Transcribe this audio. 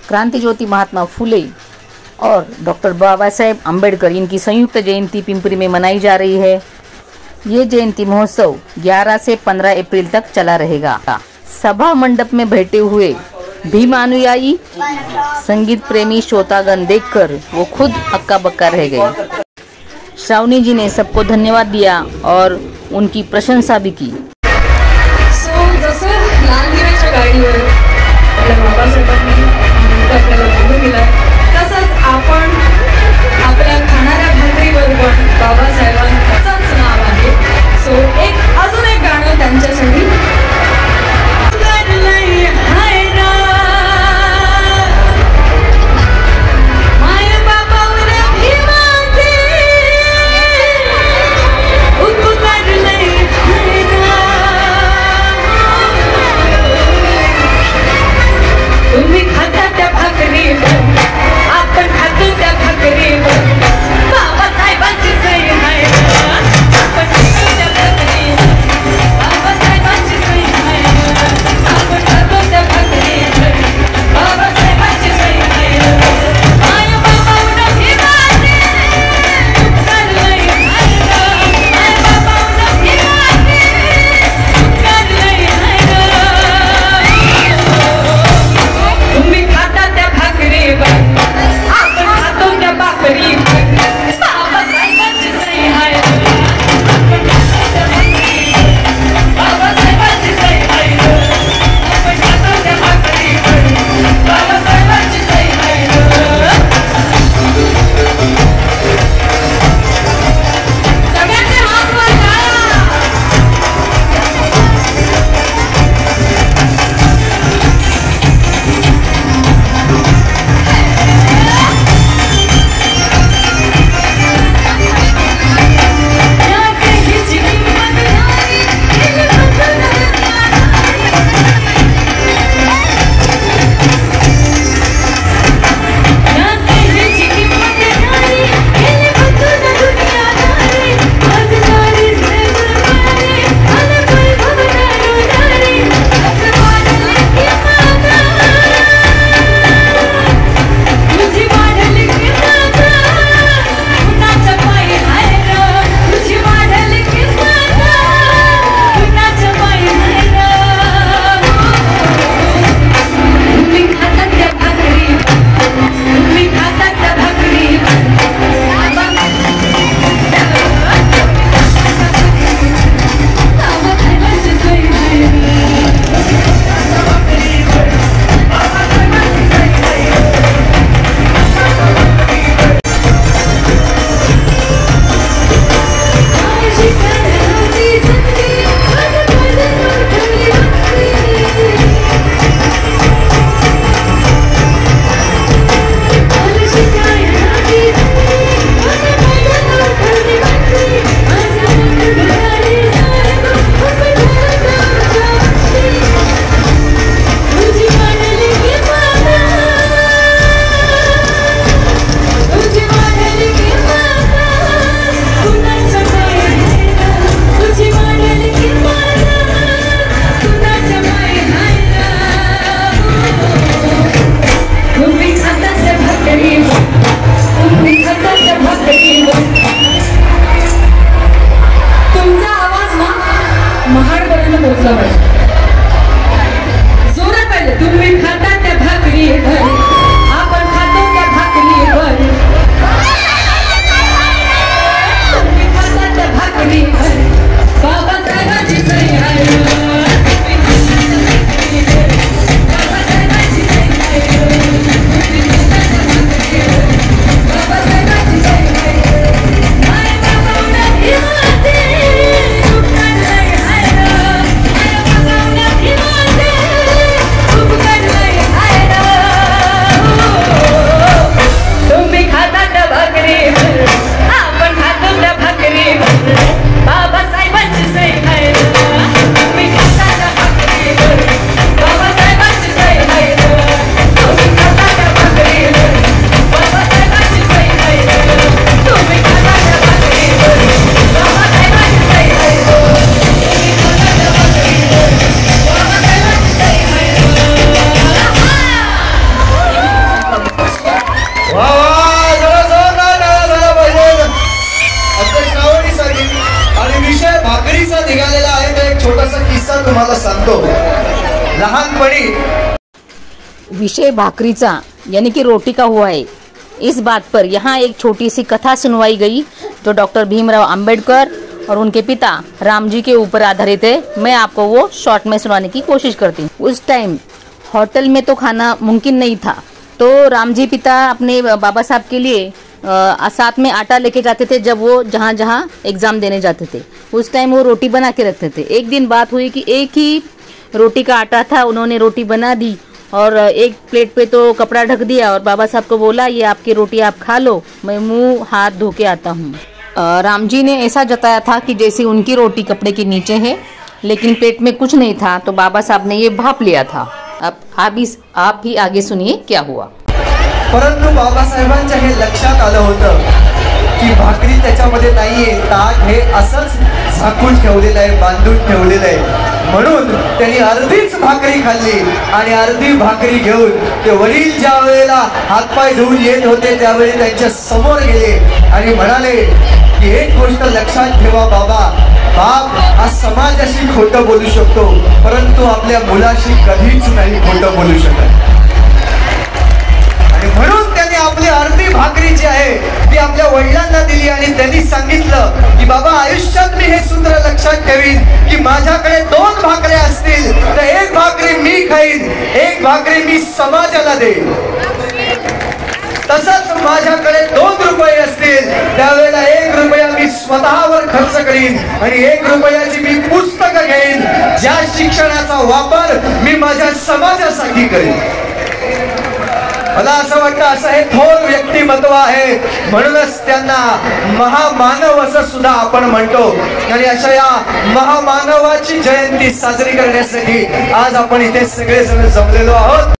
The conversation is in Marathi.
क्रांति ज्योति महात्मा फुले और डॉक्टर बाबा साहेब अम्बेडकर इनकी संयुक्त जयंती पिंपरी में मनाई जा रही है। ये जयंती महोत्सव 11 से 15 अप्रैल तक चला रहेगा। सभा मंडप में बैठे हुए भीम अनुयायी संगीत प्रेमी श्रोतागण देखकर वो खुद हक्का बक्का रह गए। श्रावणी जी ने सबको धन्यवाद दिया और उनकी प्रशंसा भी की। जसं लहानगिरीच्या गाडीवर आपल्या बाबासाहेबांनी आपल्याला बघून दिलाय, तसंच आपण आपल्या खाणाऱ्या भाकरीवर पण बाबासाहेबांचंच नाव आहे। सो अजून एक गाणं त्यांच्यासाठी। बाबा लहानपणी विषय भाकरीचा यानी कि रोटी का हुआ है। इस बात पर यहाँ एक छोटी सी कथा सुनवाई गई जो डॉक्टर भीमराव अंबेडकर और उनके पिता राम जी के ऊपर आधारित है। मैं आपको वो शॉर्ट में सुनाने की कोशिश करती हूँ। उस टाइम होटल में तो खाना मुमकिन नहीं था, तो राम जी पिता अपने बाबा साहब के लिए साथ में आटा लेके जाते थे। जब वो जहाँ जहाँ एग्ज़ाम देने जाते थे उस टाइम वो रोटी बना के रखते थे। एक दिन बात हुई कि एक ही रोटी का आटा था, उन्होंने रोटी बना दी और एक प्लेट पे तो कपड़ा ढक दिया और बाबा साहब को बोला ये आपकी रोटी आप खा लो, मैं मुंह हाथ धो के आता हूँ। राम जी ने ऐसा जताया था कि जैसे उनकी रोटी कपड़े के नीचे है, लेकिन पेट में कुछ नहीं था, तो बाबा साहब ने ये भाप लिया था। अब आप ही आगे सुनिए क्या हुआ। परंतु बाबासाहेबांच्या हे लक्षात आलं होतं की भाकरी त्याच्यामध्ये नाहीये, ताट हे असंच झाकून ठेवलेलं आहे, बांधून ठेवलेलं आहे। म्हणून त्यांनी अर्धीच भाकरी खाल्ली आणि अर्धी भाकरी घेऊन ते वडील ज्या वेळेला हातपाय धुवून येत होते त्यावेळी त्यांच्या समोर गेले आणि म्हणाले की एक गोष्ट लक्षात ठेवा बाबा, बाप हा समाजाशी खोटं बोलू शकतो परंतु आपल्या मुलाशी कधीच नाही खोटं बोलू शकत। आणि म्हणून त्यांनी आपली अर्धी भाकरी जी आहे ती आपल्या वडिलांना दिली आणि त्यांनी सांगितलं की बाबा आयुष्यात मी हे सूत्र लक्षात ठेवीन की माझ्याकडे 2 भाकऱ्या असतील तर एक भाकरी मी खाईन, एक भाकरी मी समाजाला देईन। तसंच माझ्याकडे 2 रुपये असतील त्यावेळेला 1 रुपया मी स्वतःवर खर्च करीन आणि 1 रुपयाची मी पुस्तकं घेईन, ज्या शिक्षणाचा वापर मी माझ्या समाजासाठी करीन। मला असं वाटतं असं हे थोर व्यक्तिमत्व आहे, म्हणूनच त्यांना महामानव असं सुद्धा आपण म्हणतो। आणि अशा या महामानवाची जयंती साजरी करण्यासाठी आज आपण इथे सगळेजण जमलेलो आहोत।